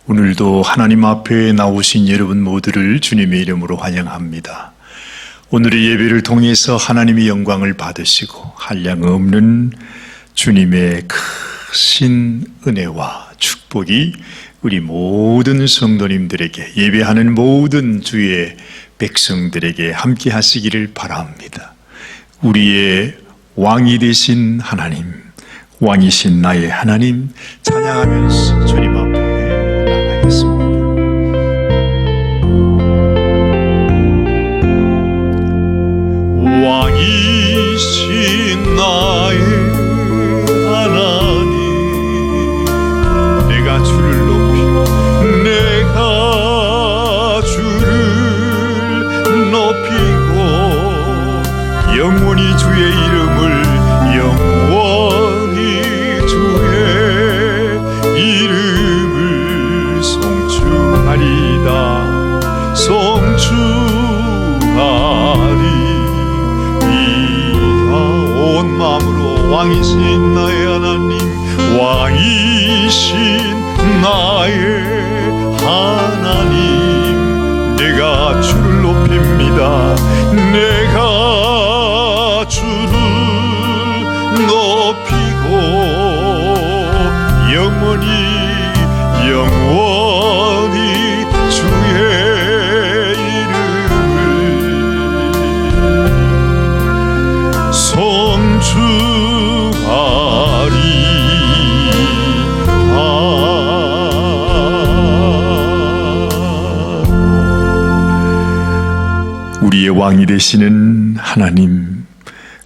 오늘도 하나님 앞에 나오신 여러분 모두를 주님의 이름으로 환영합니다. 오늘의 예배를 통해서 하나님의 영광을 받으시고 한량없는 주님의 크신 은혜와 축복이 우리 모든 성도님들에게, 예배하는 모든 주의 백성들에게 함께 하시기를 바랍니다. 우리의 왕이 되신 하나님, 왕이신 나의 하나님 찬양하면서 주님 앞에 나가겠습니다. 왕이신 나의 하나님, 내가 주를 높이, 내가 주를 높이고 영원히 주의 이름을, 영원히 주의 이름을 송축하리다, 송축하리. 온 마음으로 왕이신 나의 하나님, 왕이신 나의 하나님, 내가 주를 높입니다. 내가 주를 높이고 영원히 주의 우리의 왕이 되시는 하나님,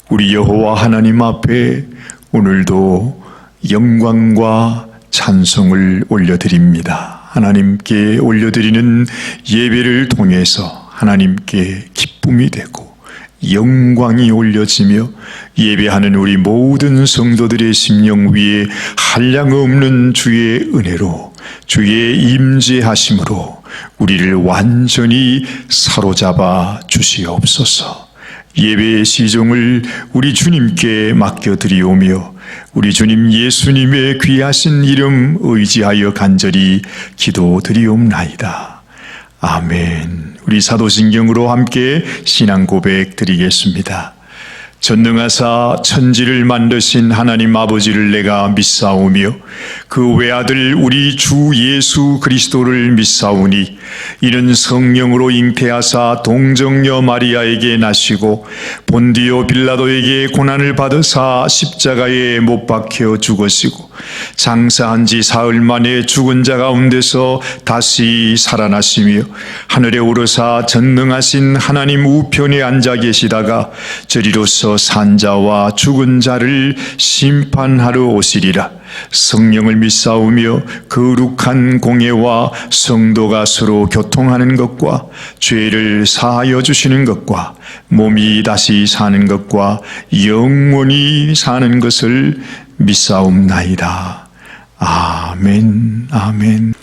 우리 여호와 하나님 앞에 오늘도 영광과 찬송을 올려드립니다. 하나님께 올려드리는 예배를 통해서 하나님께 기쁨이 되고 영광이 올려지며 예배하는 우리 모든 성도들의 심령 위에 한량없는 주의 은혜로, 주의 임재하심으로 우리를 완전히 사로잡아 주시옵소서. 예배의 시종을 우리 주님께 맡겨드리오며 우리 주님 예수님의 귀하신 이름 의지하여 간절히 기도드리옵나이다. 아멘. 우리 사도신경으로 함께 신앙 고백 드리겠습니다. 전능하사 천지를 만드신 하나님 아버지를 내가 믿사오며 그 외아들 우리 주 예수 그리스도를 믿사오니 이는 성령으로 잉태하사 동정녀 마리아에게 나시고 본디오 빌라도에게 고난을 받으사 십자가에 못 박혀 죽으시고 장사한 지 사흘 만에 죽은 자 가운데서 다시 살아나시며 하늘에 오르사 전능하신 하나님 우편에 앉아 계시다가 저리로서 산자와 죽은 자를 심판하러 오시리라. 성령을 믿사오며 거룩한 공예와 성도가 서로 교통하는 것과 죄를 사하여 주시는 것과 몸이 다시 사는 것과 영원히 사는 것을 믿사옵나이다. 아멘. 아멘.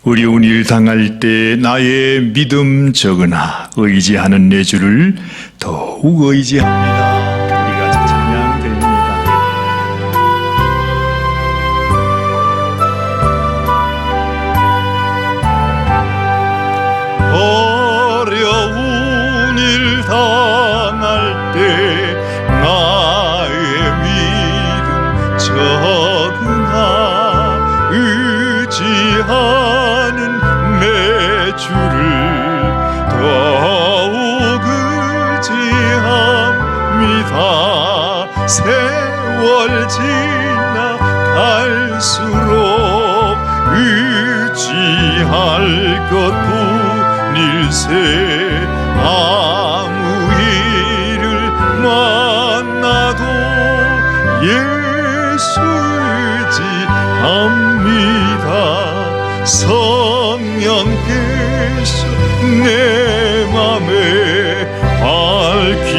어려운 일 당할 때 나의 믿음 적으나 의지하는 내 주를 더욱 의지합니다. 우리가 찬양 드립니다. 어려운 일 당할 때 나의 믿음 적으나 의지하는 내 주를 더욱 의지합니다. 세월 지나갈수록 의지할 것뿐일세. 아무 일을 만나도 예수 의지합니다. 성령께서 내 맘에 밝히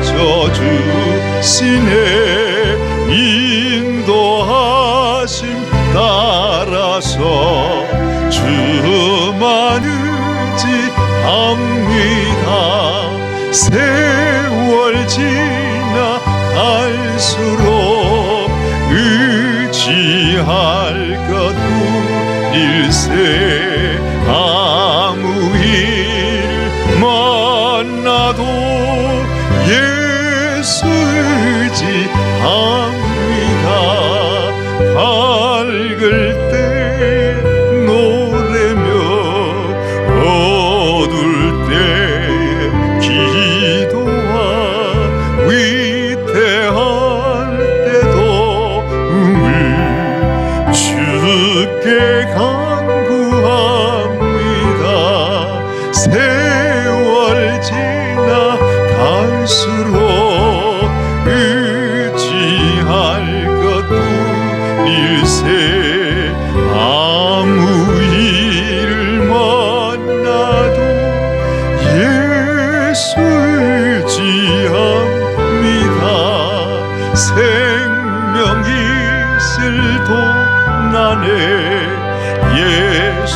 비춰주시네. 인도하심 따라서 주만 의지합니다. 세월 지나갈수록 의지할 것뿐 일세 아무 일 만나도 예수 의지합니다. 밝을 때 노래며 어둘 때 기도와 위태할 때도 음을 주께 간구합니다. 세월 지나갈수록 의지할 것뿐일세 아무 일을 만나도 예수 의지합니다. 생명 있을 동안에 예수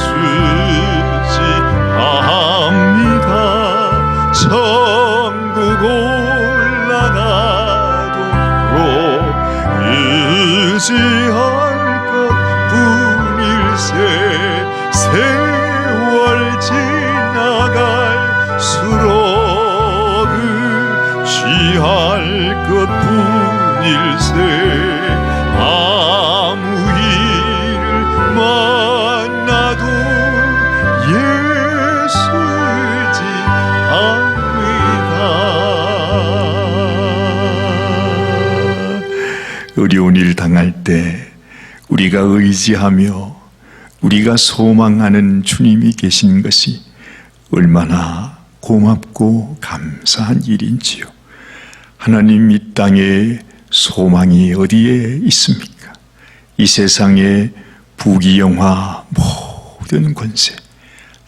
의지합니다. 천국 올라가도 의지할 것뿐일세 세월 지나갈수록 의지할 것뿐일세 아무 일을 만나도 예수 의지합니다. 어려운 일 당할 때 우리가 의지하며 우리가 소망하는 주님이 계신 것이 얼마나 고맙고 감사한 일인지요. 하나님, 이 땅에 소망이 어디에 있습니까? 이 세상의 부귀영화 모든 권세,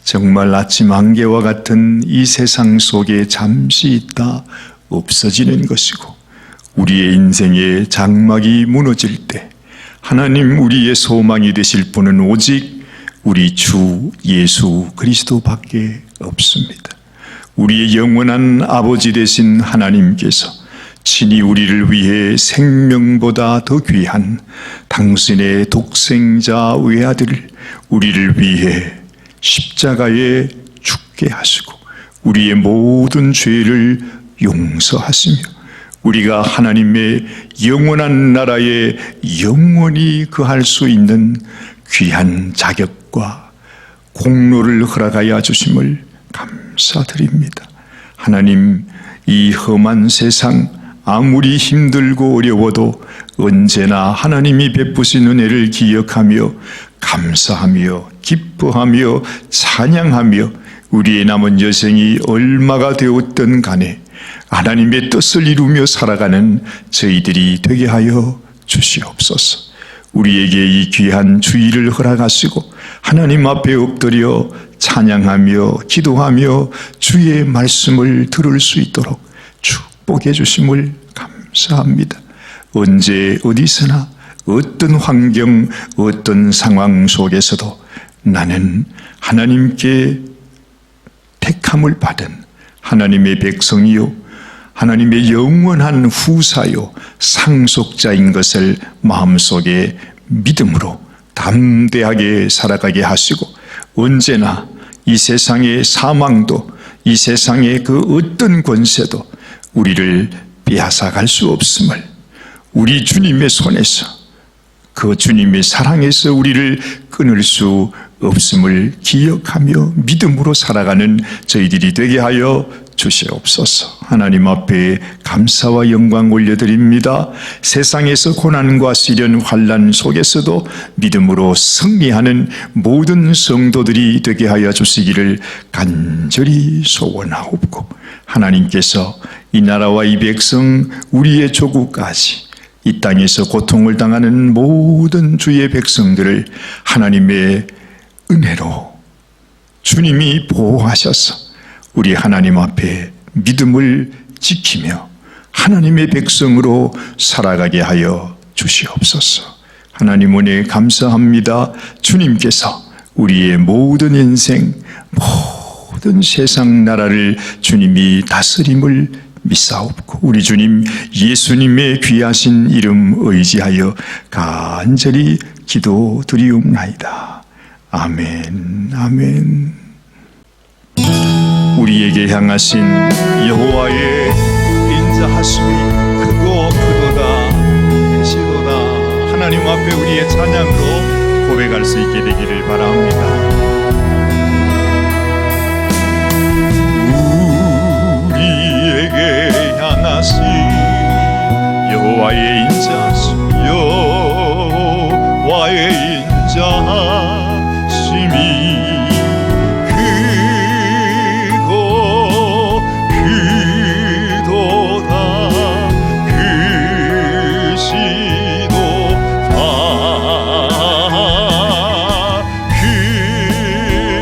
정말 아침 안개와 같은 이 세상 속에 잠시 있다 없어지는 것이고, 우리의 인생의 장막이 무너질 때 하나님, 우리의 소망이 되실 분은 오직 우리 주 예수 그리스도밖에 없습니다. 우리의 영원한 아버지 되신 하나님께서 친히 우리를 위해 생명보다 더 귀한 당신의 독생자 외아들을 우리를 위해 십자가에 죽게 하시고 우리의 모든 죄를 용서하시며 우리가 하나님의 영원한 나라에 영원히 거할 수 있는 귀한 자격과 공로를 허락하여 주심을 감사드립니다. 하나님, 이 험한 세상 아무리 힘들고 어려워도 언제나 하나님이 베푸신 은혜를 기억하며 감사하며 기뻐하며 찬양하며 우리의 남은 여생이 얼마가 되었든 간에 하나님의 뜻을 이루며 살아가는 저희들이 되게 하여 주시옵소서. 우리에게 이 귀한 주의를 허락하시고 하나님 앞에 엎드려 찬양하며 기도하며 주의 말씀을 들을 수 있도록 축복해 주심을 감사합니다. 언제 어디서나 어떤 환경 어떤 상황 속에서도 나는 하나님께 택함을 받은 하나님의 백성이요 하나님의 영원한 후사요 상속자인 것을 마음속에 믿음으로 담대하게 살아가게 하시고 언제나 이 세상의 사망도 이 세상의 그 어떤 권세도 우리를 빼앗아갈 수 없음을 우리 주님의 손에서 그 주님의 사랑에서 우리를 끊을 수 없음을 기억하며 믿음으로 살아가는 저희들이 되게 하여 주시옵소서. 하나님 앞에 감사와 영광 올려드립니다. 세상에서 고난과 시련 환난 속에서도 믿음으로 승리하는 모든 성도들이 되게 하여 주시기를 간절히 소원하옵고 하나님께서 이 나라와 이 백성 우리의 조국까지 이 땅에서 고통을 당하는 모든 주의 백성들을 하나님의 은혜로 주님이 보호하셔서 우리 하나님 앞에 믿음을 지키며 하나님의 백성으로 살아가게 하여 주시옵소서. 하나님 은혜 감사합니다. 주님께서 우리의 모든 인생, 모든 세상 나라를 주님이 다스림을 믿사옵고 우리 주님 예수님의 귀하신 이름 의지하여 간절히 기도드리옵나이다. 아멘. 아멘. 우리에게 향하신 여호와의 인자하심이 크고 크도다 크시도다. 하나님 앞에 우리의 찬양으로 고백할 수 있게 되기를 바랍니다. 우리에게 향하신 여호와의 인자하심 여호와의 인자하심이 크고 크도다 크시도다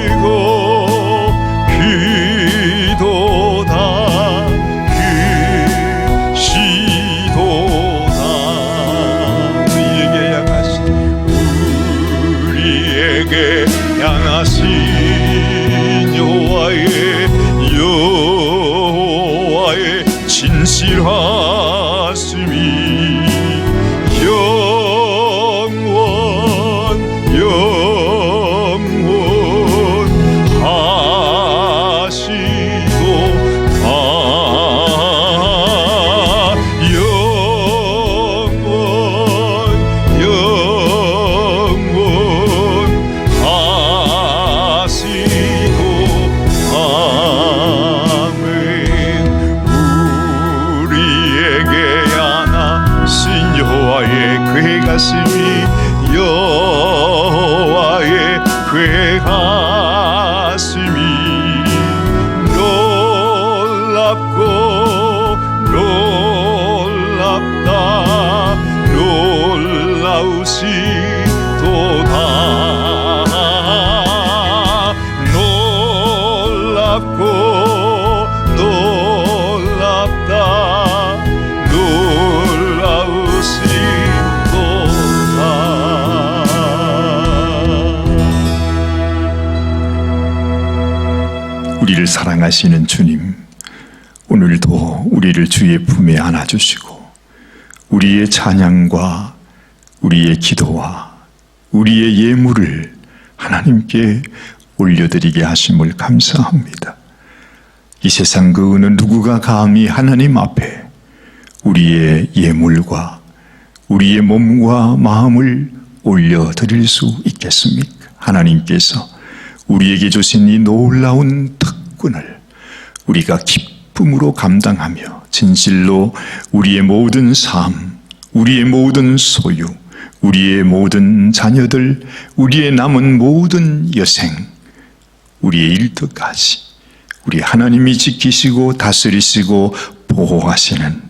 크고 크도다 크시도다. 우리에게 향하신 여호와의 진실하심이 여호와의 괴하심이 놀랍고 놀랍다 놀라우시도다 놀랍고 놀랍다 우리를 사랑하시는 주님, 오늘도 우리를 주의 품에 안아주시고 우리의 찬양과 우리의 기도와 우리의 예물을 하나님께 올려드리게 하심을 감사합니다. 이 세상 그 어느 누구가 감히 하나님 앞에 우리의 예물과 우리의 몸과 마음을 올려드릴 수 있겠습니까? 하나님께서 우리에게 주신 이 놀라운 특권을 우리가 기쁨으로 감당하며 진실로 우리의 모든 삶, 우리의 모든 소유, 우리의 모든 자녀들, 우리의 남은 모든 여생, 우리의 일터까지 우리 하나님이 지키시고 다스리시고 보호하시는,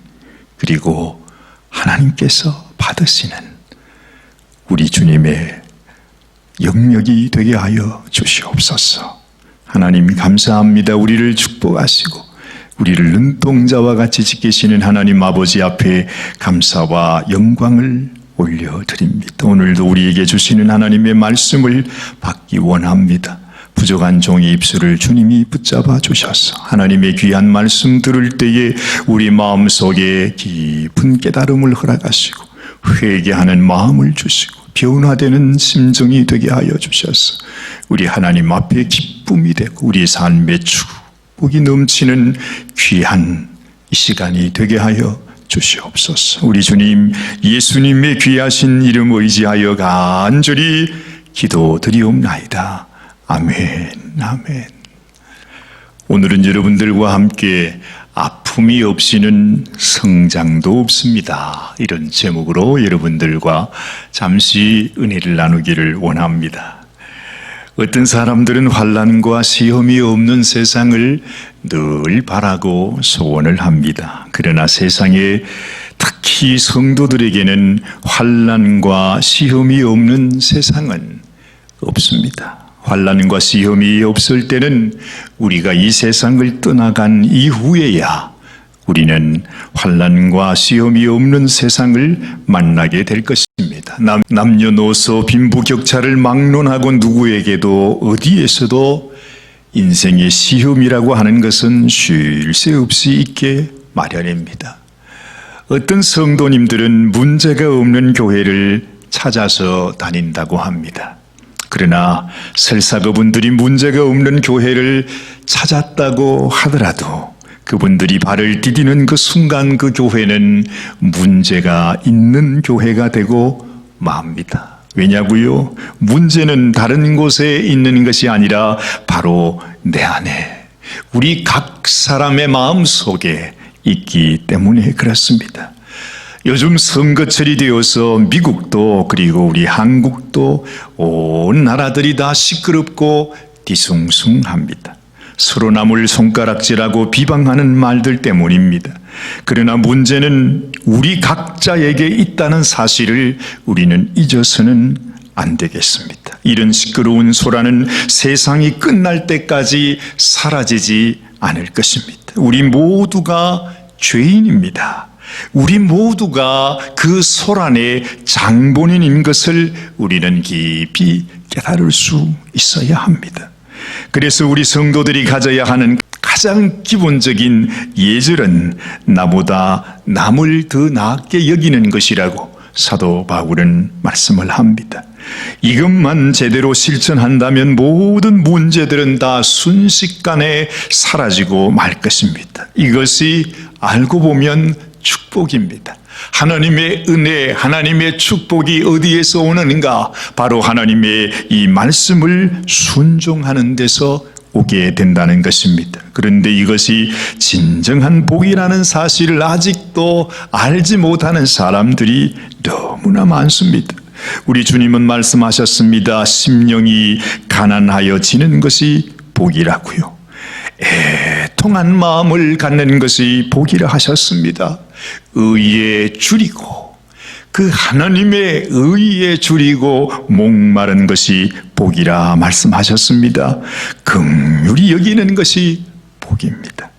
그리고 하나님께서 받으시는 우리 주님의 영역이 되게 하여 주시옵소서. 하나님 감사합니다. 우리를 축복하시고 우리를 눈동자와 같이 지키시는 하나님 아버지 앞에 감사와 영광을 올려드립니다. 오늘도 우리에게 주시는 하나님의 말씀을 받기 원합니다. 부족한 종의 입술을 주님이 붙잡아 주셔서 하나님의 귀한 말씀 들을 때에 우리 마음속에 깊은 깨달음을 허락하시고 회개하는 마음을 주시고 변화되는 심정이 되게 하여 주셔서 우리 하나님 앞에 기쁨이 되고 우리 삶의 축복이 넘치는 귀한 이 시간이 되게 하여 주시옵소서. 우리 주님 예수님의 귀하신 이름 의지하여 간절히 기도드리옵나이다. 아멘. 아멘. 오늘은 여러분들과 함께 아픔이 없이는 성장도 없습니다. 이런 제목으로 여러분들과 잠시 은혜를 나누기를 원합니다. 어떤 사람들은 환난과 시험이 없는 세상을 늘 바라고 소원을 합니다. 그러나 세상에 특히 성도들에게는 환난과 시험이 없는 세상은 없습니다. 환난과 시험이 없을 때는 우리가 이 세상을 떠나간 이후에야 우리는 환난과 시험이 없는 세상을 만나게 될 것입니다. 남녀노소 빈부격차를 막론하고 누구에게도 어디에서도 인생의 시험이라고 하는 것은 쉴 새 없이 있게 마련입니다. 어떤 성도님들은 문제가 없는 교회를 찾아서 다닌다고 합니다. 그러나 설사 그분들이 문제가 없는 교회를 찾았다고 하더라도 그분들이 발을 디디는 그 순간 그 교회는 문제가 있는 교회가 되고 맙니다. 왜냐고요? 문제는 다른 곳에 있는 것이 아니라 바로 내 안에, 우리 각 사람의 마음 속에 있기 때문에 그렇습니다. 요즘 선거철이 되어서 미국도 그리고 우리 한국도 온 나라들이 다 시끄럽고 뒤숭숭합니다. 서로 남을 손가락질하고 비방하는 말들 때문입니다. 그러나 문제는 우리 각자에게 있다는 사실을 우리는 잊어서는 안 되겠습니다. 이런 시끄러운 소라는 세상이 끝날 때까지 사라지지 않을 것입니다. 우리 모두가 죄인입니다. 우리 모두가 그 소란의 장본인인 것을 우리는 깊이 깨달을 수 있어야 합니다. 그래서 우리 성도들이 가져야 하는 가장 기본적인 예절은 나보다 남을 더 낫게 여기는 것이라고 사도 바울은 말씀을 합니다. 이것만 제대로 실천한다면 모든 문제들은 다 순식간에 사라지고 말 것입니다. 이것이 알고 보면 축복입니다. 하나님의 은혜, 하나님의 축복이 어디에서 오는가? 바로 하나님의 이 말씀을 순종하는 데서 오게 된다는 것입니다. 그런데 이것이 진정한 복이라는 사실을 아직도 알지 못하는 사람들이 너무나 많습니다. 우리 주님은 말씀하셨습니다. 심령이 가난하여지는 것이 복이라고요. 애통한 마음을 갖는 것이 복이라 하셨습니다. 의에 줄이고 그 하나님의 의에 줄이고 목마른 것이 복이라 말씀하셨습니다. 긍휼히 여기는 것이 복입니다.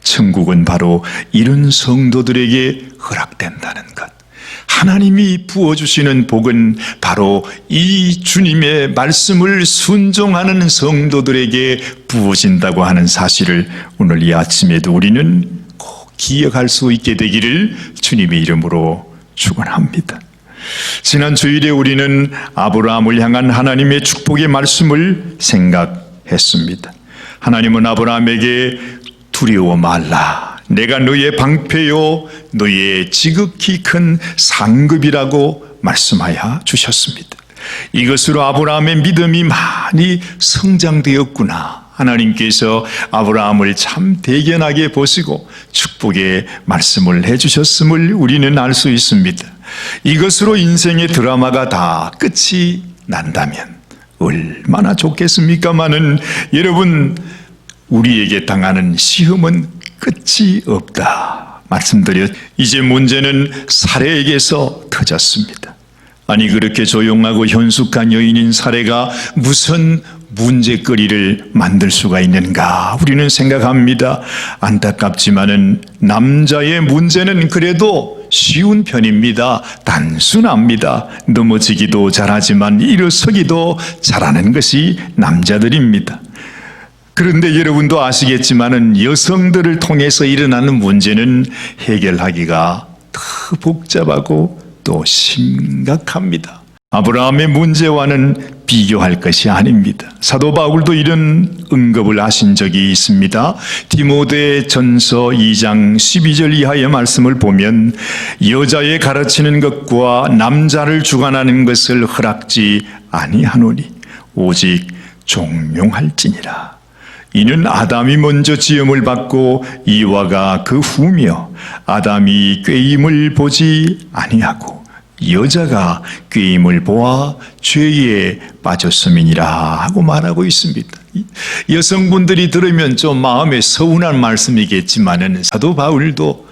천국은 바로 이런 성도들에게 허락된다는 것. 하나님이 부어주시는 복은 바로 이 주님의 말씀을 순종하는 성도들에게 부어진다고 하는 사실을 오늘 이 아침에도 우리는 꼭 기억할 수 있게 되기를 주님의 이름으로 축원합니다. 지난 주일에 우리는 아브라함을 향한 하나님의 축복의 말씀을 생각했습니다. 하나님은 아브라함에게 두려워 말라. 내가 너의 방패요 너의 지극히 큰 상급이라고 말씀하여 주셨습니다. 이것으로 아브라함의 믿음이 많이 성장되었구나. 하나님께서 아브라함을 참 대견하게 보시고 축복의 말씀을 해주셨음을 우리는 알 수 있습니다. 이것으로 인생의 드라마가 다 끝이 난다면 얼마나 좋겠습니까마는 여러분, 우리에게 당하는 시험은 끝이 없다 말씀드려 이제 문제는 사례에게서 터졌습니다. 아니 그렇게 조용하고 현숙한 여인인 사례가 무슨 문제거리를 만들 수가 있는가 우리는 생각합니다. 안타깝지만은 남자의 문제는 그래도 쉬운 편입니다. 단순합니다. 넘어지기도 잘하지만 일어서기도 잘하는 것이 남자들입니다. 그런데 여러분도 아시겠지만은 여성들을 통해서 일어나는 문제는 해결하기가 더 복잡하고 또 심각합니다. 아브라함의 문제와는 비교할 것이 아닙니다. 사도 바울도 이런 언급을 하신 적이 있습니다. 디모데전서 2장 12절 이하의 말씀을 보면 여자의 가르치는 것과 남자를 주관하는 것을 허락지 아니하노니 오직 종용할지니라. 이는 아담이 먼저 지음을 받고 이와가 그 후며 아담이 꾀임을 보지 아니하고 여자가 꾀임을 보아 죄에 빠졌음이니라 하고 말하고 있습니다. 여성분들이 들으면 좀 마음에 서운한 말씀이겠지만은 사도 바울도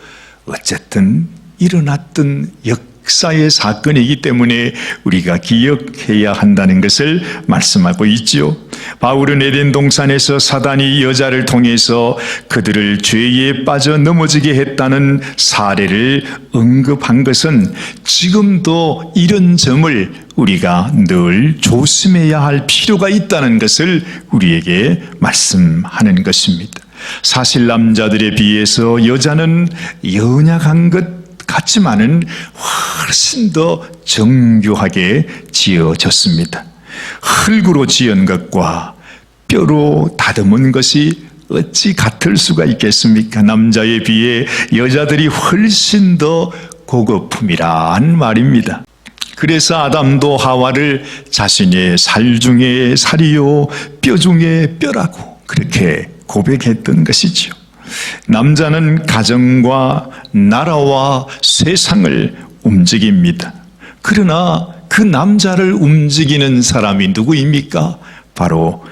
어쨌든 일어났던 역사의 사건이기 때문에 우리가 기억해야 한다는 것을 말씀하고 있지요. 바울은 에덴 동산에서 사단이 여자를 통해서 그들을 죄에 빠져 넘어지게 했다는 사례를 언급한 것은 지금도 이런 점을 우리가 늘 조심해야 할 필요가 있다는 것을 우리에게 말씀하는 것입니다. 사실 남자들에 비해서 여자는 연약한 것 같지만은 훨씬 더 정교하게 지어졌습니다. 흙으로 지은 것과 뼈로 다듬은 것이 어찌 같을 수가 있겠습니까? 남자에 비해 여자들이 훨씬 더 고급품이란 말입니다. 그래서 아담도 하와를 자신의 살 중에 살이요 뼈 중에 뼈라고 그렇게 고백했던 것이지요. 남자는 가정과 나라와 세상을 움직입니다. 그러나 그 남자를 움직이는 사람이 누구입니까? 바로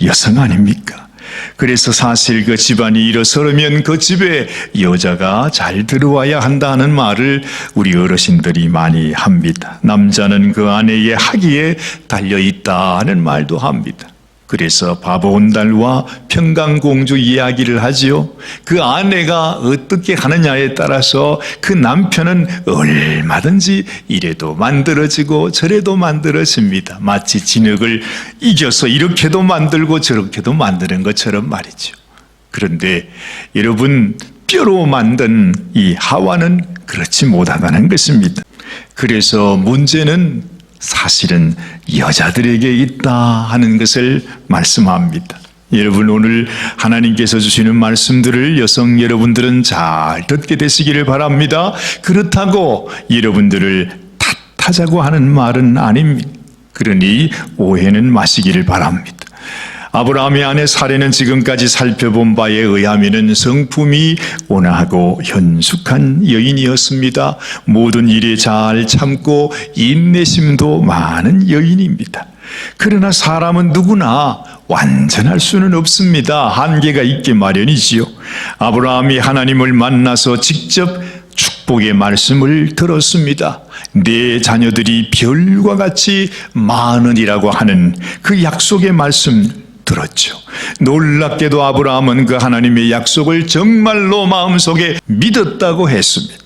여성 아닙니까? 그래서 사실 그 집안이 일어서려면 그 집에 여자가 잘 들어와야 한다는 말을 우리 어르신들이 많이 합니다. 남자는 그 아내의 학위에 달려있다는 말도 합니다. 그래서 바보온달과 평강공주 이야기를 하지요. 그 아내가 어떻게 하느냐에 따라서 그 남편은 얼마든지 이래도 만들어지고 저래도 만들어집니다. 마치 진흙을 이겨서 이렇게도 만들고 저렇게도 만드는 것처럼 말이죠. 그런데 여러분, 뼈로 만든 이 하와는 그렇지 못하다는 것입니다. 그래서 문제는 사실은 여자들에게 있다 하는 것을 말씀합니다. 여러분, 오늘 하나님께서 주시는 말씀들을 여성 여러분들은 잘 듣게 되시기를 바랍니다. 그렇다고 여러분들을 탓하자고 하는 말은 아닙니다. 그러니 오해는 마시기를 바랍니다. 아브라함의 아내 사레는 지금까지 살펴본 바에 의하면 성품이 온화하고 현숙한 여인이었습니다. 모든 일에 잘 참고 인내심도 많은 여인입니다. 그러나 사람은 누구나 완전할 수는 없습니다. 한계가 있기 마련이지요. 아브라함이 하나님을 만나서 직접 축복의 말씀을 들었습니다. 내 자녀들이 별과 같이 많으리라고 하는 그 약속의 말씀 들었죠. 놀랍게도 아브라함은 그 하나님의 약속을 정말로 마음속에 믿었다고 했습니다.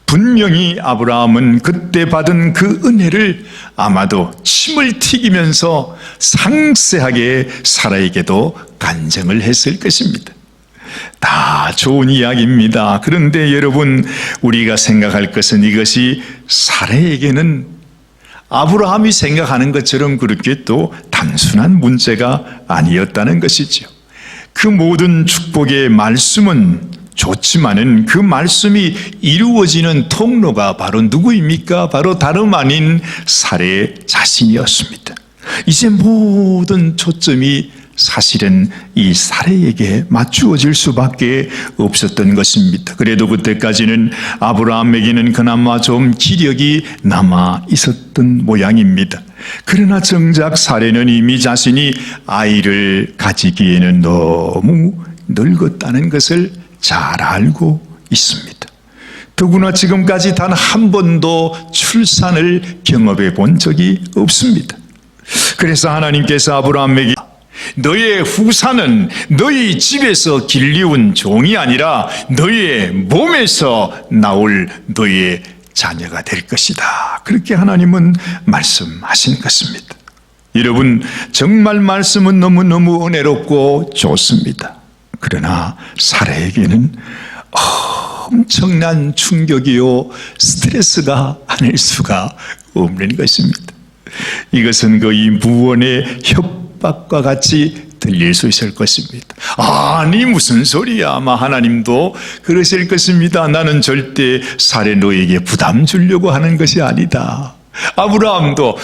분명히 아브라함은 그때 받은 그 은혜를 아마도 침을 튀기면서 상세하게 사라에게도 간증을 했을 것입니다. 다 좋은 이야기입니다. 그런데 여러분, 우리가 생각할 것은 이것이 사라에게는 아브라함이 생각하는 것처럼 그렇게 또 단순한 문제가 아니었다는 것이죠. 그 모든 축복의 말씀은 좋지만은 그 말씀이 이루어지는 통로가 바로 누구입니까? 바로 다름 아닌 사레 자신이었습니다. 이제 모든 초점이 사실은 이 사레에게 맞추어질 수밖에 없었던 것입니다. 그래도 그때까지는 아브라함에게는 그나마 좀 기력이 남아 있었던 모양입니다. 그러나 정작 사레는 이미 자신이 아이를 가지기에는 너무 늙었다는 것을 잘 알고 있습니다. 더구나 지금까지 단 한 번도 출산을 경험해 본 적이 없습니다. 그래서 하나님께서 아브라함에게 너의 후사는 너희 집에서 길리운 종이 아니라 너의 몸에서 나올 너의 자녀가 될 것이다. 그렇게 하나님은 말씀하신 것입니다. 여러분, 정말 말씀은 너무너무 은혜롭고 좋습니다. 그러나 사라에게는 엄청난 충격이요 스트레스가 아닐 수가 없는 것입니다. 이것은 거의 무언의 협박과 같이 들릴 수 있을 것입니다. 아니 무슨 소리야. 아마 하나님도 그러실 것입니다. 나는 절대 사레 너에게 부담 주려고 하는 것이 아니다. 아브라함도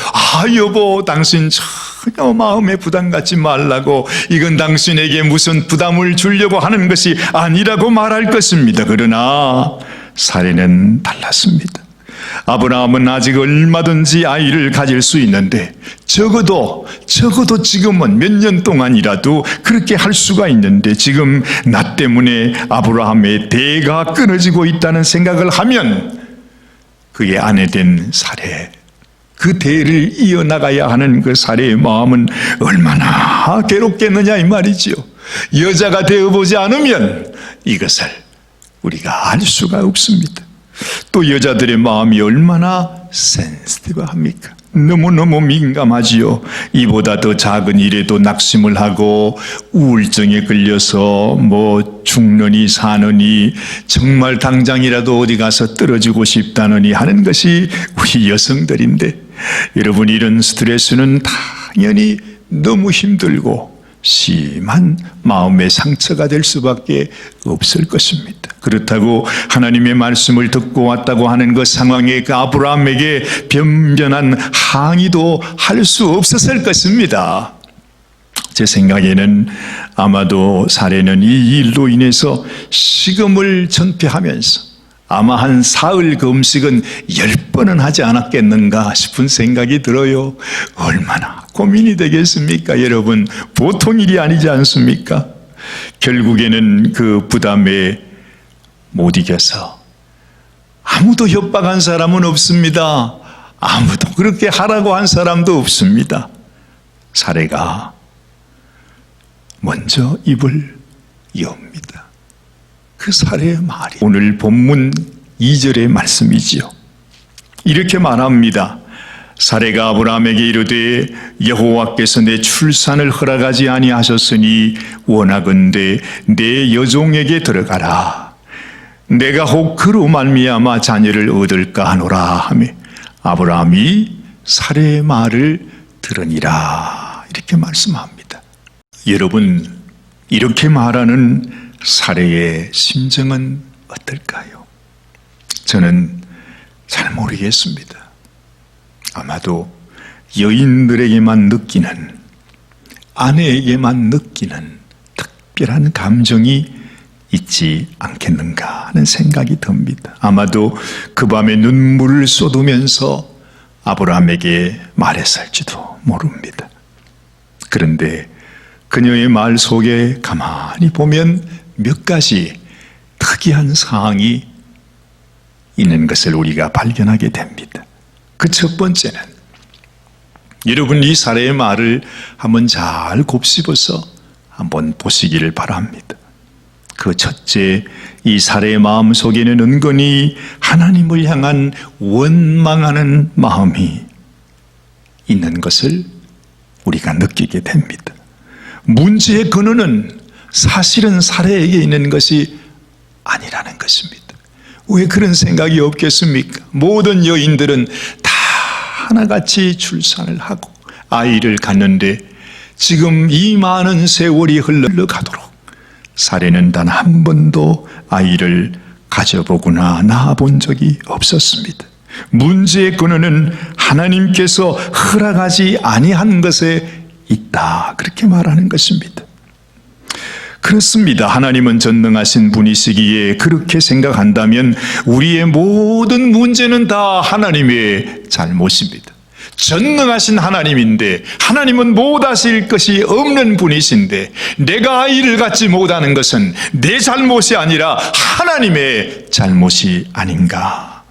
여보 당신 전혀 마음에 부담 갖지 말라고, 이건 당신에게 무슨 부담을 주려고 하는 것이 아니라고 말할 것입니다. 그러나 사레는 달랐습니다. 아브라함은 아직 얼마든지 아이를 가질 수 있는데 적어도 지금은 몇 년 동안이라도 그렇게 할 수가 있는데, 지금 나 때문에 아브라함의 대가 끊어지고 있다는 생각을 하면 그의 아내 된 사레, 그 대를 이어나가야 하는 그 사레의 마음은 얼마나 괴롭겠느냐 이 말이지요. 여자가 되어보지 않으면 이것을 우리가 알 수가 없습니다. 또 여자들의 마음이 얼마나 센시티브합니까? 너무너무 민감하지요. 이보다 더 작은 일에도 낙심을 하고 우울증에 걸려서 죽느니 사느니, 정말 당장이라도 어디 가서 떨어지고 싶다느니 하는 것이 우리 여성들인데, 여러분 이런 스트레스는 다 당연히 너무 힘들고 심한 마음의 상처가 될 수밖에 없을 것입니다. 그렇다고 하나님의 말씀을 듣고 왔다고 하는 그 상황에 그 아브라함에게 변변한 항의도 할 수 없었을 것입니다. 제 생각에는 아마도 사례는 이 일로 인해서 식음을 전폐하면서 아마 한 사흘 금식은 10번은 하지 않았겠는가 싶은 생각이 들어요. 얼마나 고민이 되겠습니까, 여러분? 보통 일이 아니지 않습니까? 결국에는 그 부담에 못 이겨서 아무도 협박한 사람은 없습니다. 아무도 그렇게 하라고 한 사람도 없습니다. 사례가 먼저 입을 여옵니다. 그 사례의 말이 오늘 본문 2절의 말씀이지요. 이렇게 말합니다. 사례가 아브라함에게 이르되 여호와께서 내 출산을 허락하지 아니하셨으니 원하건대 내 여종에게 들어가라. 내가 혹 그로 말미암아 자녀를 얻을까 하노라 하며 아브라함이 사례의 말을 들으니라. 이렇게 말씀합니다. 여러분, 이렇게 말하는 사례의 심정은 어떨까요? 저는 잘 모르겠습니다. 아마도 여인들에게만 느끼는, 아내에게만 느끼는 특별한 감정이 있지 않겠는가 하는 생각이 듭니다. 아마도 그 밤에 눈물을 쏟으면서 아브라함에게 말했을지도 모릅니다. 그런데 그녀의 말 속에 가만히 보면 몇 가지 특이한 사항이 있는 것을 우리가 발견하게 됩니다. 그 첫 번째는, 여러분 이 사례의 말을 한번 잘 곱씹어서 한번 보시기를 바랍니다. 그 첫째, 이 사례의 마음 속에는 은근히 하나님을 향한 원망하는 마음이 있는 것을 우리가 느끼게 됩니다. 문제의 근원은 사실은 사례에게 있는 것이 아니라는 것입니다. 왜 그런 생각이 없겠습니까? 모든 여인들은 다 하나같이 출산을 하고 아이를 갖는데 지금 이 많은 세월이 흘러가도록 사례는 단 한 번도 아이를 가져보거나 낳아본 적이 없었습니다. 문제의 근원은 하나님께서 허락하지 아니한 것에 있다, 그렇게 말하는 것입니다. 그렇습니다. 하나님은 전능하신 분이시기에 그렇게 생각한다면 우리의 모든 문제는 다 하나님의 잘못입니다. 전능하신 하나님인데, 하나님은 못하실 것이 없는 분이신데 내가 아이를 갖지 못하는 것은 내 잘못이 아니라 하나님의 잘못이 아닌가.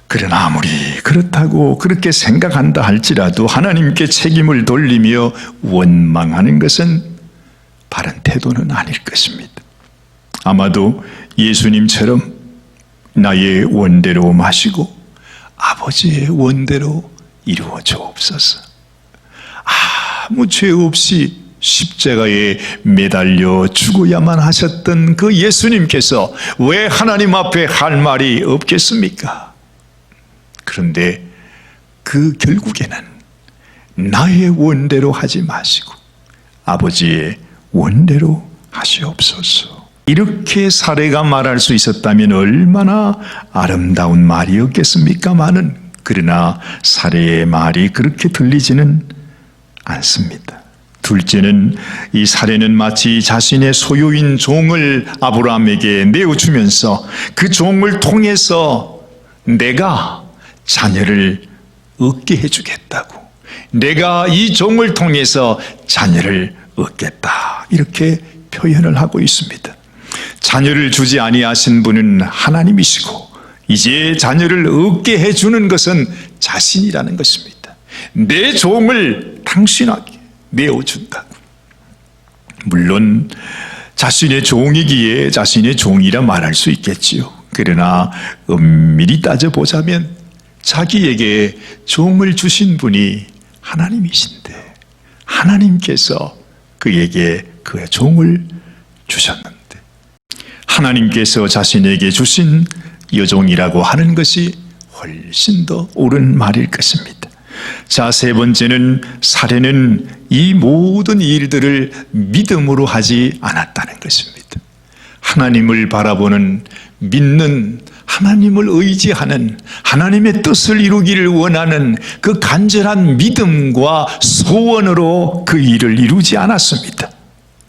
그러나 아무리 그렇다고 그렇게 생각한다 할지라도 하나님께 책임을 돌리며 원망하는 것은 바른 태도는 아닐 것입니다. 아마도 예수님처럼 나의 원대로 마시고 아버지의 원대로 이루어 주옵소서. 아무 죄 없이 십자가에 매달려 죽어야만 하셨던 그 예수님께서 왜 하나님 앞에 할 말이 없겠습니까? 그런데 그 결국에는 나의 원대로 하지 마시고 아버지의 원대로 하시옵소서. 이렇게 사례가 말할 수 있었다면 얼마나 아름다운 말이었겠습니까마는, 그러나 사례의 말이 그렇게 들리지는 않습니다. 둘째는, 이 사례는 마치 자신의 소유인 종을 아브라함에게 내어주면서 그 종을 통해서 내가 자녀를 얻게 해주겠다고, 내가 이 종을 통해서 자녀를 얻겠다, 이렇게 표현을 하고 있습니다. 자녀를 주지 아니하신 분은 하나님이시고 이제 자녀를 얻게 해주는 것은 자신이라는 것입니다. 내 종을 당신에게 내어준다고. 물론 자신의 종이기에 자신의 종이라 말할 수 있겠지요. 그러나 엄밀히 따져보자면 자기에게 종을 주신 분이 하나님이신데 하나님께서 그에게 그의 종을 주셨는데, 하나님께서 자신에게 주신 여종이라고 하는 것이 훨씬 더 옳은 말일 것입니다. 자, 세 번째는 살해는 이 모든 일들을 믿음으로 하지 않았다는 것입니다. 하나님을 바라보는, 믿는, 하나님을 의지하는, 하나님의 뜻을 이루기를 원하는 그 간절한 믿음과 소원으로 그 일을 이루지 않았습니다.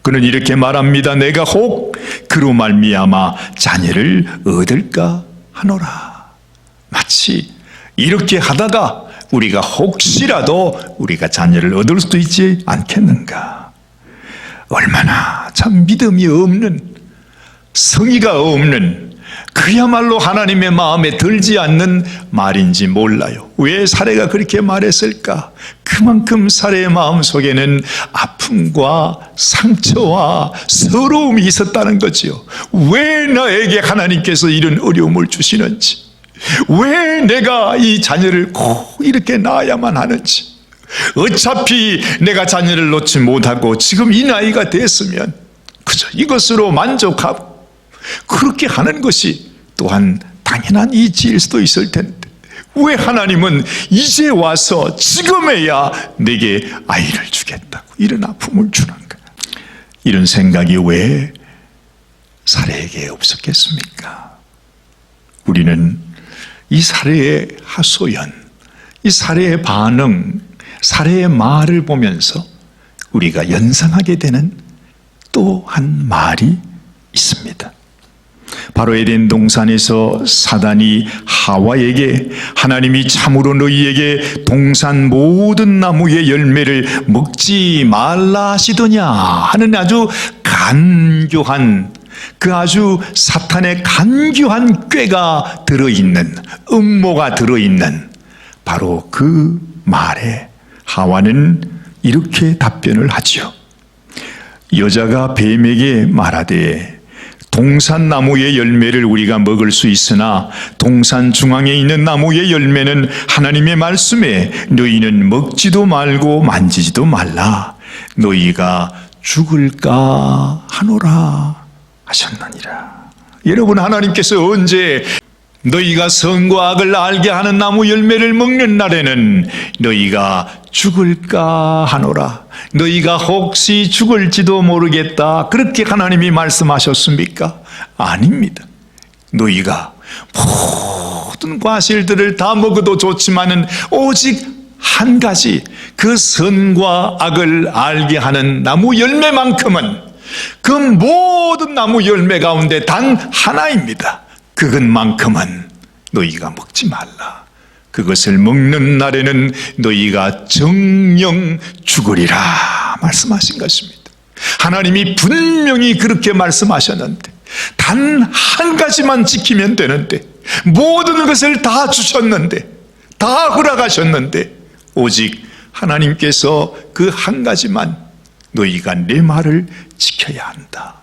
그는 이렇게 말합니다. 내가 혹 그로 말미암아 자녀를 얻을까 하노라. 마치 이렇게 하다가 우리가 혹시라도 우리가 자녀를 얻을 수도 있지 않겠는가. 얼마나 참 믿음이 없는, 성의가 없는, 그야말로 하나님의 마음에 들지 않는 말인지 몰라요. 왜 사례가 그렇게 말했을까? 그만큼 사례의 마음속에는 아픔과 상처와 서러움이 있었다는 거지요. 왜 나에게 하나님께서 이런 어려움을 주시는지, 왜 내가 이 자녀를 꼭 이렇게 낳아야만 하는지, 어차피 내가 자녀를 놓지 못하고 지금 이 나이가 됐으면 그저 이것으로 만족하고 그렇게 하는 것이 또한 당연한 이치일 수도 있을 텐데, 왜 하나님은 이제 와서 지금에야 내게 아이를 주겠다고 이런 아픔을 주는가? 이런 생각이 왜 사례에게 없었겠습니까? 우리는 이 사례의 하소연, 이 사례의 반응, 사례의 말을 보면서 우리가 연상하게 되는 또 한 말이 있습니다. 바로 에덴 동산에서 사단이 하와에게 하나님이 참으로 너희에게 동산 모든 나무의 열매를 먹지 말라 하시더냐 하는 아주 간교한, 그 아주 사탄의 간교한 꾀가 들어있는, 음모가 들어있는 바로 그 말에 하와는 이렇게 답변을 하지요. 여자가 뱀에게 말하되 동산 나무의 열매를 우리가 먹을 수 있으나 동산 중앙에 있는 나무의 열매는 하나님의 말씀에 너희는 먹지도 말고 만지지도 말라. 너희가 죽을까 하노라 하셨느니라. 여러분, 하나님께서 언제 너희가 선과 악을 알게 하는 나무 열매를 먹는 날에는 너희가 죽을까 하노라, 너희가 혹시 죽을지도 모르겠다, 그렇게 하나님이 말씀하셨습니까? 아닙니다. 너희가 모든 과실들을 다 먹어도 좋지만은 오직 한 가지, 그 선과 악을 알게 하는 나무 열매만큼은, 그 모든 나무 열매 가운데 단 하나입니다. 그것만큼은 너희가 먹지 말라. 그것을 먹는 날에는 너희가 정령 죽으리라 말씀하신 것입니다. 하나님이 분명히 그렇게 말씀하셨는데, 단 한 가지만 지키면 되는데, 모든 것을 다 주셨는데, 다 허락하셨는데, 오직 하나님께서 그 한 가지만, 너희가 내 말을 지켜야 한다.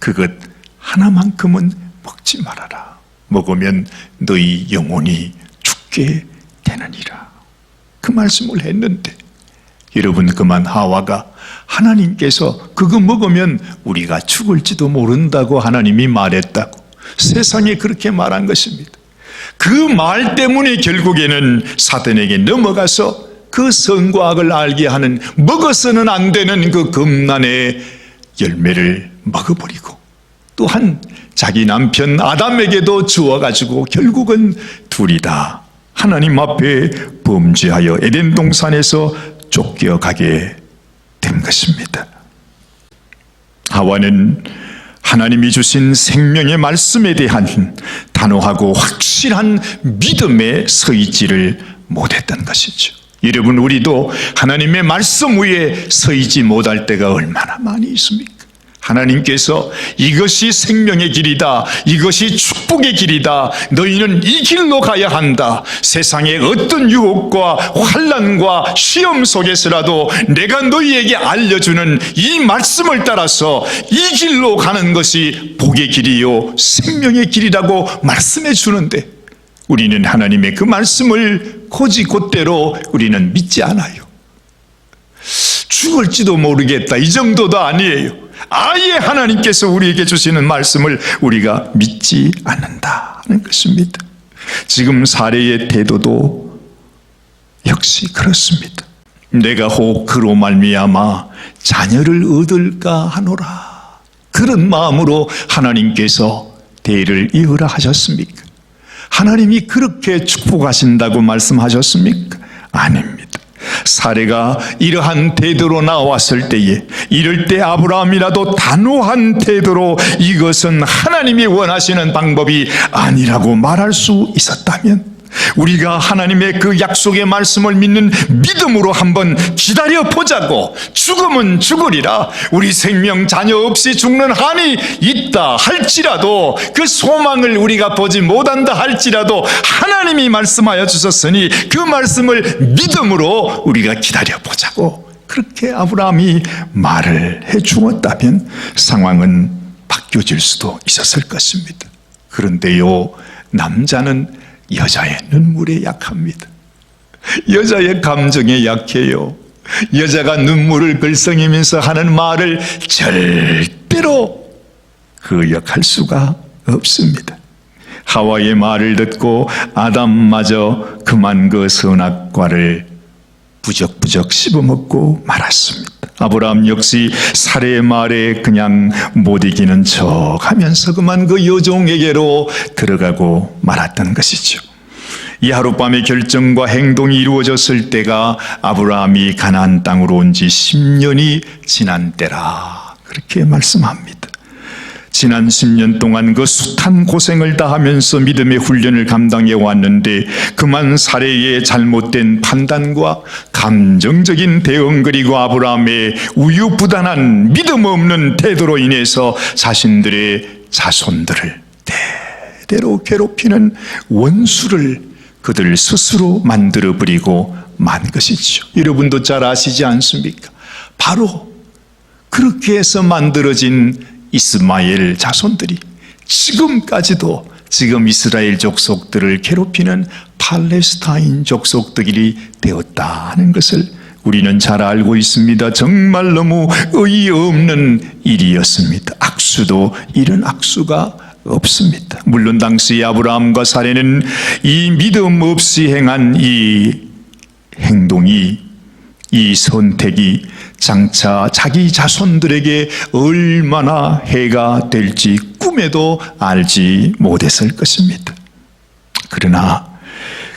그것 하나만큼은 먹지 말아라. 먹으면 너희 영혼이 죽게 되느니라. 그 말씀을 했는데, 여러분, 그만 하와가 하나님께서 그거 먹으면 우리가 죽을지도 모른다고 하나님이 말했다고 세상에 그렇게 말한 것입니다. 그 말 때문에 결국에는 사단에게 넘어가서 그 선과 악을 알게 하는, 먹어서는 안 되는 그 금난의 열매를 먹어버리고, 또한 자기 남편 아담에게도 주어가지고 결국은 둘이 다 하나님 앞에 범죄하여 에덴 동산에서 쫓겨가게 된 것입니다. 하와는 하나님이 주신 생명의 말씀에 대한 단호하고 확실한 믿음에 서 있지를 못했던 것이죠. 여러분, 우리도 하나님의 말씀 위에 서 있지 못할 때가 얼마나 많이 있습니까? 하나님께서 이것이 생명의 길이다, 이것이 축복의 길이다, 너희는 이 길로 가야 한다, 세상의 어떤 유혹과 환난과 시험 속에서라도 내가 너희에게 알려주는 이 말씀을 따라서 이 길로 가는 것이 복의 길이요 생명의 길이라고 말씀해 주는데, 우리는 하나님의 그 말씀을 곧이곧대로 우리는 믿지 않아요. 죽을지도 모르겠다, 이 정도도 아니에요. 아예 하나님께서 우리에게 주시는 말씀을 우리가 믿지 않는다는 것입니다. 지금 사례의 태도도 역시 그렇습니다. 내가 혹 그로 말미암아 자녀를 얻을까 하노라. 그런 마음으로 하나님께서 대를 이으라 하셨습니까? 하나님이 그렇게 축복하신다고 말씀하셨습니까? 아닙니다. 사례가 이러한 태도로 나왔을 때에, 이럴 때 아브라함이라도 단호한 태도로 이것은 하나님이 원하시는 방법이 아니라고 말할 수 있었다면, 우리가 하나님의 그 약속의 말씀을 믿는 믿음으로 한번 기다려 보자고. 죽으면 죽으리라. 우리 생명 자녀 없이 죽는 한이 있다 할지라도, 그 소망을 우리가 보지 못한다 할지라도 하나님이 말씀하여 주셨으니 그 말씀을 믿음으로 우리가 기다려 보자고. 그렇게 아브라함이 말을 해 주었다면 상황은 바뀌어질 수도 있었을 것입니다. 그런데요, 남자는 여자의 눈물에 약합니다. 여자의 감정에 약해요. 여자가 눈물을 글썽이면서 하는 말을 절대로 거역할 수가 없습니다. 하와의 말을 듣고 아담마저 그만 그 선악과를 부적부적 씹어먹고 말았습니다. 아브라함 역시 사례의 말에 그냥 못 이기는 척 하면서 그만 그 여종에게로 들어가고 말았던 것이죠. 이 하룻밤의 결정과 행동이 이루어졌을 때가 아브라함이 가나안 땅으로 온 지 10년이 지난 때라, 그렇게 말씀합니다. 지난 10년 동안 그 숱한 고생을 다하면서 믿음의 훈련을 감당해 왔는데, 그만 사례의 잘못된 판단과 감정적인 대응, 그리고 아브라함의 우유부단한 믿음 없는 태도로 인해서 자신들의 자손들을 대대로 괴롭히는 원수를 그들 스스로 만들어버리고 만 것이죠. 여러분도 잘 아시지 않습니까? 바로 그렇게 해서 만들어진 이스마엘 자손들이 지금까지도 지금 이스라엘 족속들을 괴롭히는 팔레스타인 족속들이 되었다는 것을 우리는 잘 알고 있습니다. 정말 너무 어이없는 일이었습니다. 악수도 이런 악수가 없습니다. 물론 당시 아브라함과 사례는 이 믿음 없이 행한 이 행동이, 이 선택이 장차 자기 자손들에게 얼마나 해가 될지 꿈에도 알지 못했을 것입니다. 그러나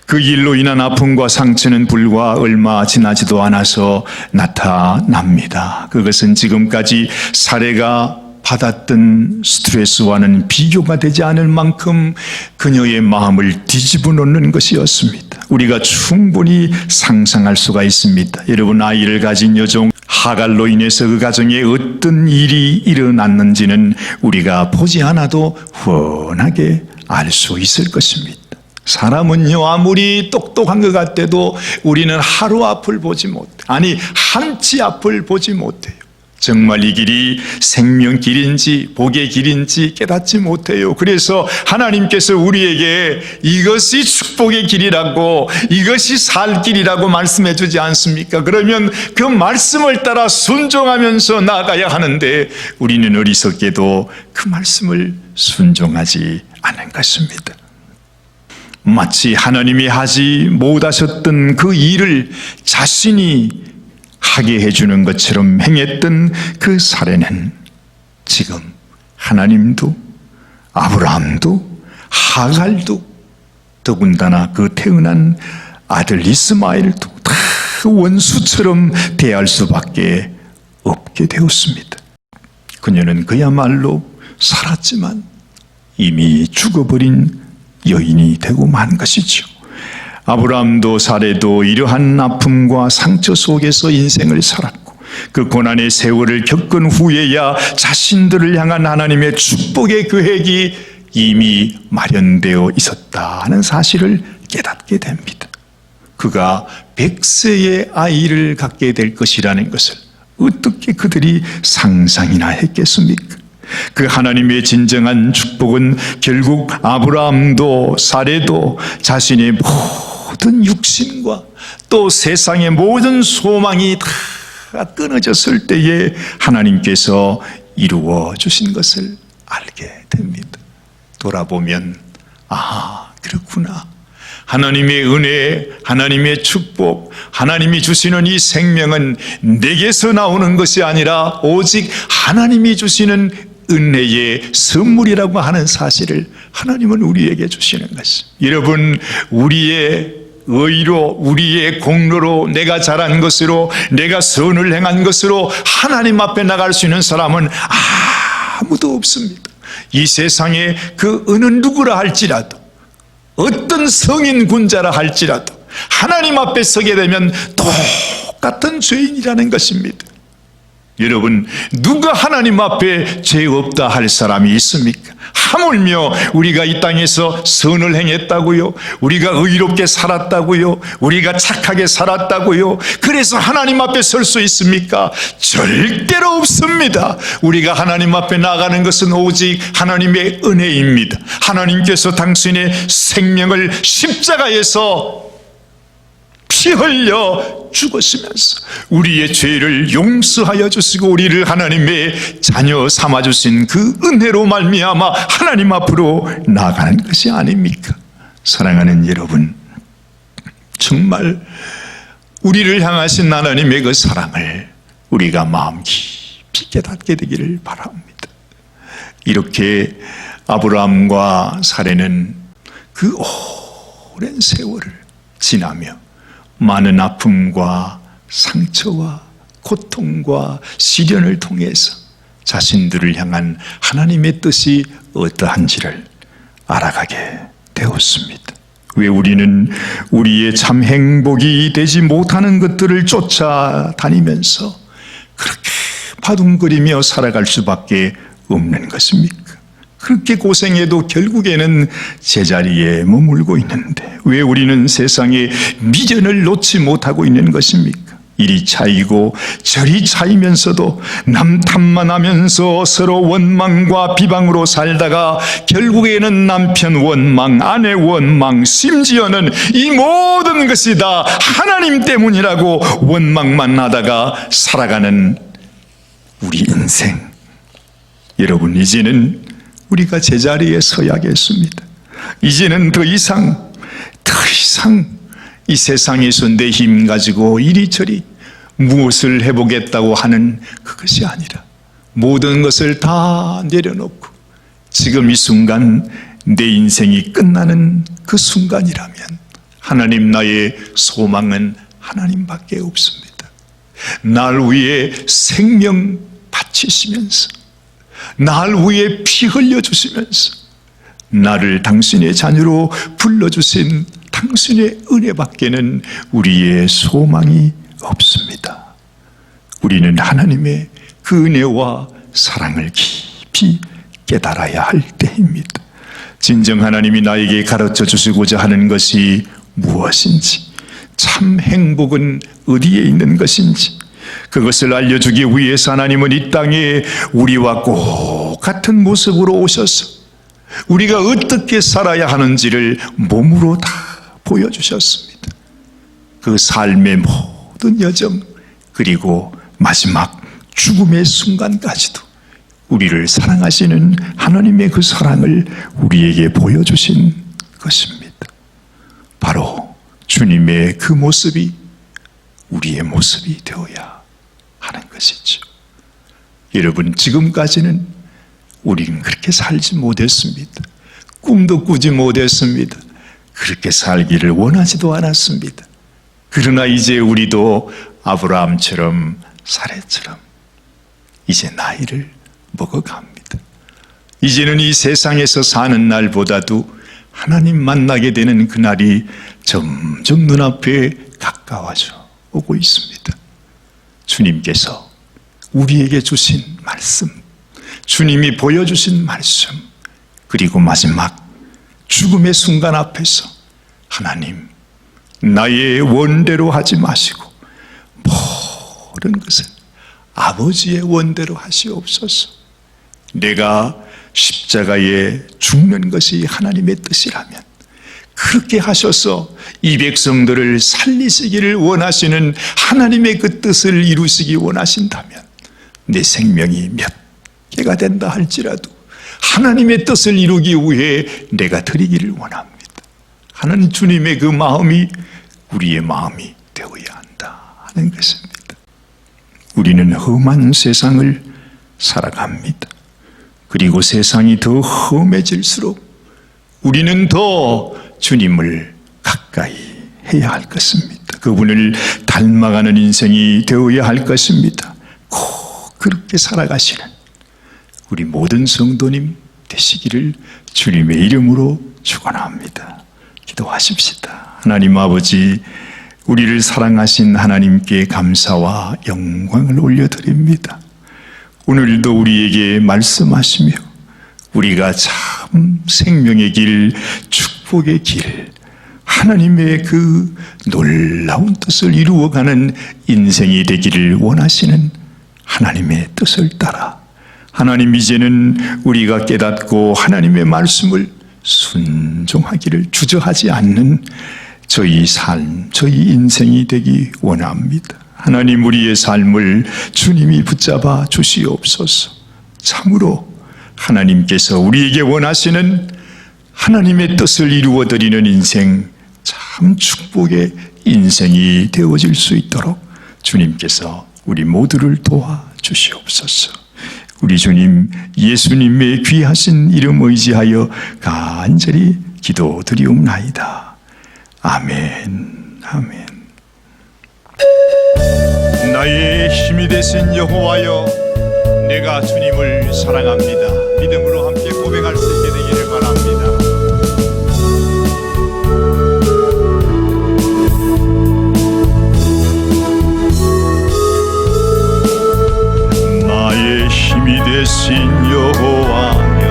그 일로 인한 아픔과 상처는 불과 얼마 지나지도 않아서 나타납니다. 그것은 지금까지 사례가 받았던 스트레스와는 비교가 되지 않을 만큼 그녀의 마음을 뒤집어 놓는 것이었습니다. 우리가 충분히 상상할 수가 있습니다. 여러분, 아이를 가진 여종 하갈로 인해서 그 가정에 어떤 일이 일어났는지는 우리가 보지 않아도 훤하게 알 수 있을 것입니다. 사람은요, 아무리 똑똑한 것 같아도 우리는 하루 앞을 보지 못해, 아니 한치 앞을 보지 못해요. 정말 이 길이 생명길인지 복의 길인지 깨닫지 못해요. 그래서 하나님께서 우리에게 이것이 축복의 길이라고, 이것이 살 길이라고 말씀해 주지 않습니까? 그러면 그 말씀을 따라 순종하면서 나아가야 하는데, 우리는 어리석게도 그 말씀을 순종하지 않은 것입니다. 마치 하나님이 하지 못하셨던 그 일을 자신이 하게 해주는 것처럼 행했던 그 사례는 지금 하나님도 아브라함도 하갈도 더군다나 그 태어난 아들 이스마엘도 다 원수처럼 대할 수밖에 없게 되었습니다. 그녀는 그야말로 살았지만 이미 죽어버린 여인이 되고 만 것이죠. 아브라함도 사례도 이러한 아픔과 상처 속에서 인생을 살았고, 그 고난의 세월을 겪은 후에야 자신들을 향한 하나님의 축복의 계획이 이미 마련되어 있었다는 사실을 깨닫게 됩니다. 그가 100세의 아이를 갖게 될 것이라는 것을 어떻게 그들이 상상이나 했겠습니까? 그 하나님의 진정한 축복은 결국 아브라함도 사례도 자신의 모든 육신과 또 세상의 모든 소망이 다 끊어졌을 때에 하나님께서 이루어 주신 것을 알게 됩니다. 돌아보면, 아, 그렇구나. 하나님의 은혜, 하나님의 축복, 하나님이 주시는 이 생명은 내게서 나오는 것이 아니라 오직 하나님이 주시는 은혜의 선물이라고 하는 사실을 하나님은 우리에게 주시는 것입니다. 여러분, 우리의 의로, 우리의 공로로, 내가 잘한 것으로, 내가 선을 행한 것으로 하나님 앞에 나갈 수 있는 사람은 아무도 없습니다. 이 세상에 그 어느 누구라 할지라도, 어떤 성인 군자라 할지라도 하나님 앞에 서게 되면 똑같은 죄인이라는 것입니다. 여러분, 누가 하나님 앞에 죄 없다 할 사람이 있습니까? 하물며 우리가 이 땅에서 선을 행했다고요? 우리가 의롭게 살았다고요? 우리가 착하게 살았다고요? 그래서 하나님 앞에 설 수 있습니까? 절대로 없습니다. 우리가 하나님 앞에 나가는 것은 오직 하나님의 은혜입니다. 하나님께서 당신의 생명을 십자가에서 피 흘려 죽으시면서 우리의 죄를 용서하여 주시고 우리를 하나님의 자녀 삼아주신 그 은혜로 말미암아 하나님 앞으로 나아가는 것이 아닙니까? 사랑하는 여러분, 정말 우리를 향하신 하나님의 그 사랑을 우리가 마음 깊이 깨닫게 되기를 바랍니다. 이렇게 아브라함과 사레는 그 오랜 세월을 지나며 많은 아픔과 상처와 고통과 시련을 통해서 자신들을 향한 하나님의 뜻이 어떠한지를 알아가게 되었습니다. 왜 우리는 우리의 참 행복이 되지 못하는 것들을 쫓아다니면서 그렇게 바둥거리며 살아갈 수밖에 없는 것입니까? 그렇게 고생해도 결국에는 제자리에 머물고 있는데 왜 우리는 세상의 미련을 놓지 못하고 있는 것입니까? 이리 차이고 저리 차이면서도 남 탓만 하면서 서로 원망과 비방으로 살다가 결국에는 남편 원망, 아내 원망, 심지어는 이 모든 것이 다 하나님 때문이라고 원망만 하다가 살아가는 우리 인생. 여러분, 이제는 우리가 제자리에 서야겠습니다. 이제는 더 이상 이 세상에서 내 힘 가지고 이리저리 무엇을 해보겠다고 하는 그것이 아니라 모든 것을 다 내려놓고 지금 이 순간 내 인생이 끝나는 그 순간이라면 하나님, 나의 소망은 하나님밖에 없습니다. 날 위해 생명 바치시면서 날 위해 피 흘려주시면서 나를 당신의 자녀로 불러주신 당신의 은혜밖에는 우리의 소망이 없습니다. 우리는 하나님의 그 은혜와 사랑을 깊이 깨달아야 할 때입니다. 진정 하나님이 나에게 가르쳐 주시고자 하는 것이 무엇인지, 참 행복은 어디에 있는 것인지 그것을 알려주기 위해서 하나님은 이 땅에 우리와 똑같은 모습으로 오셔서 우리가 어떻게 살아야 하는지를 몸으로 다 보여주셨습니다. 그 삶의 모든 여정, 그리고 마지막 죽음의 순간까지도 우리를 사랑하시는 하나님의 그 사랑을 우리에게 보여주신 것입니다. 바로 주님의 그 모습이 우리의 모습이 되어야 하는 것이죠. 여러분, 지금까지는 우리는 그렇게 살지 못했습니다. 꿈도 꾸지 못했습니다. 그렇게 살기를 원하지도 않았습니다. 그러나 이제 우리도 아브라함처럼 사레처럼 이제 나이를 먹어갑니다. 이제는 이 세상에서 사는 날보다도 하나님 만나게 되는 그날이 점점 눈앞에 가까워져 오고 있습니다. 주님께서 우리에게 주신 말씀, 주님이 보여주신 말씀, 그리고 마지막 죽음의 순간 앞에서 하나님, 나의 원대로 하지 마시고 모든 것을 아버지의 원대로 하시옵소서. 내가 십자가에 죽는 것이 하나님의 뜻이라면 그렇게 하셔서 이 백성들을 살리시기를 원하시는 하나님의 그 뜻을 이루시기 원하신다면 내 생명이 몇 개가 된다 할지라도 하나님의 뜻을 이루기 위해 내가 드리기를 원합니다. 하는 주님의 그 마음이 우리의 마음이 되어야 한다 하는 것입니다. 우리는 험한 세상을 살아갑니다. 그리고 세상이 더 험해질수록 우리는 더 주님을 가까이 해야 할 것입니다. 그분을 닮아가는 인생이 되어야 할 것입니다. 꼭 그렇게 살아가시는 우리 모든 성도님 되시기를 주님의 이름으로 축원합니다. 기도하십시다. 하나님 아버지, 우리를 사랑하신 하나님께 감사와 영광을 올려드립니다. 오늘도 우리에게 말씀하시며 우리가 참 생명의 길, 축복의 길, 하나님의 그 놀라운 뜻을 이루어가는 인생이 되기를 원하시는 하나님의 뜻을 따라 하나님, 이제는 우리가 깨닫고 하나님의 말씀을 순종하기를 주저하지 않는 저희 삶, 저희 인생이 되기 원합니다. 하나님, 우리의 삶을 주님이 붙잡아 주시옵소서. 참으로 하나님께서 우리에게 원하시는 하나님의 뜻을 이루어드리는 인생, 참 축복의 인생이 되어질 수 있도록 주님께서 우리 모두를 도와주시옵소서. 우리 주님 예수님의 귀하신 이름 의지하여 간절히 기도드리옵나이다. 아멘. 아멘. 나의 힘이 되신 여호와여, 내가 주님을 사랑합니다. 믿음으로 함께 고백할 수 있게 되기를 바랍니다. 나의 힘이 되신 여호와여,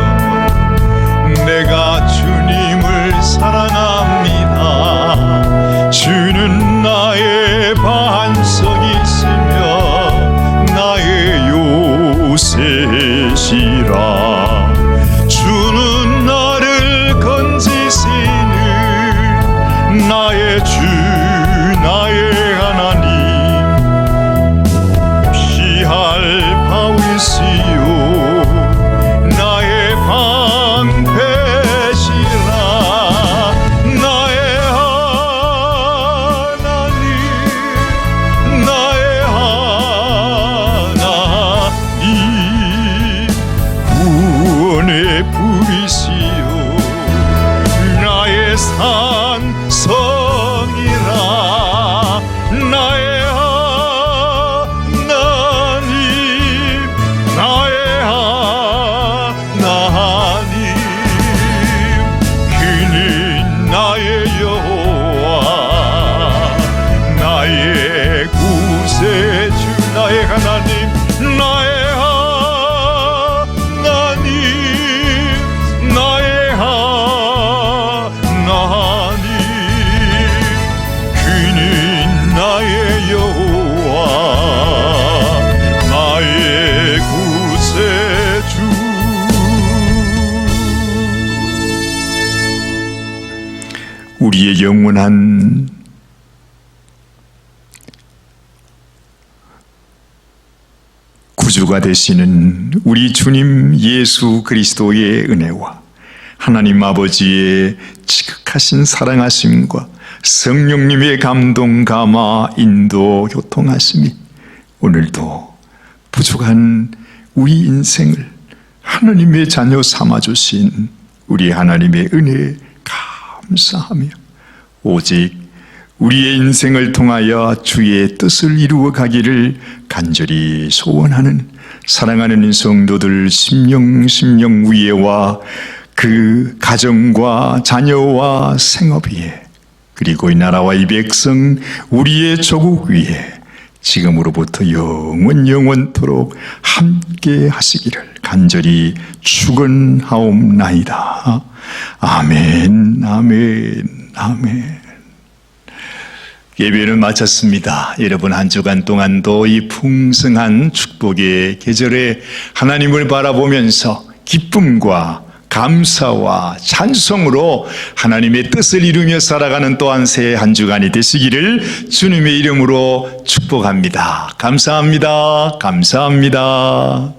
내가 주님을 사랑합니다. 주는 나의 반석이 있으며 나의 요새시라. 주는 나를 건지시는 나의 주, 나의 하나님, 피할 바위시요 나의 방패시라. 나의 하나님, 나의 하나님, 구원의 불이시요 나의 산성이라. 나의 하나님, 나의 하나님, 그는 나의 여호와, 나의 구세주, 나의 하나님, 나의 하나님, 나의 하나님, 그는 나의 여호와, 나의 구세주. 우리의 영원한 구주가 되시는 우리 주님 예수 그리스도의 은혜와 하나님 아버지의 지극하신 사랑하심과 성령님의 감동, 감화, 인도, 교통하심이 오늘도 부족한 우리 인생을 하나님의 자녀 삼아주신 우리 하나님의 은혜에 감사하며 오직 우리의 인생을 통하여 주의 뜻을 이루어 가기를 간절히 소원하는 사랑하는 성도들 심령 위에와 그 가정과 자녀와 생업 위에, 그리고 이 나라와 이 백성 우리의 조국 위에 지금으로부터 영원토록 함께 하시기를 간절히 축원하옵나이다. 아멘, 아멘, 아멘. 예배를 마쳤습니다. 여러분, 한 주간 동안도 이 풍성한 축복의 계절에 하나님을 바라보면서 기쁨과 감사와 찬송으로 하나님의 뜻을 이루며 살아가는 또한 새해 한 주간이 되시기를 주님의 이름으로 축복합니다. 감사합니다. 감사합니다.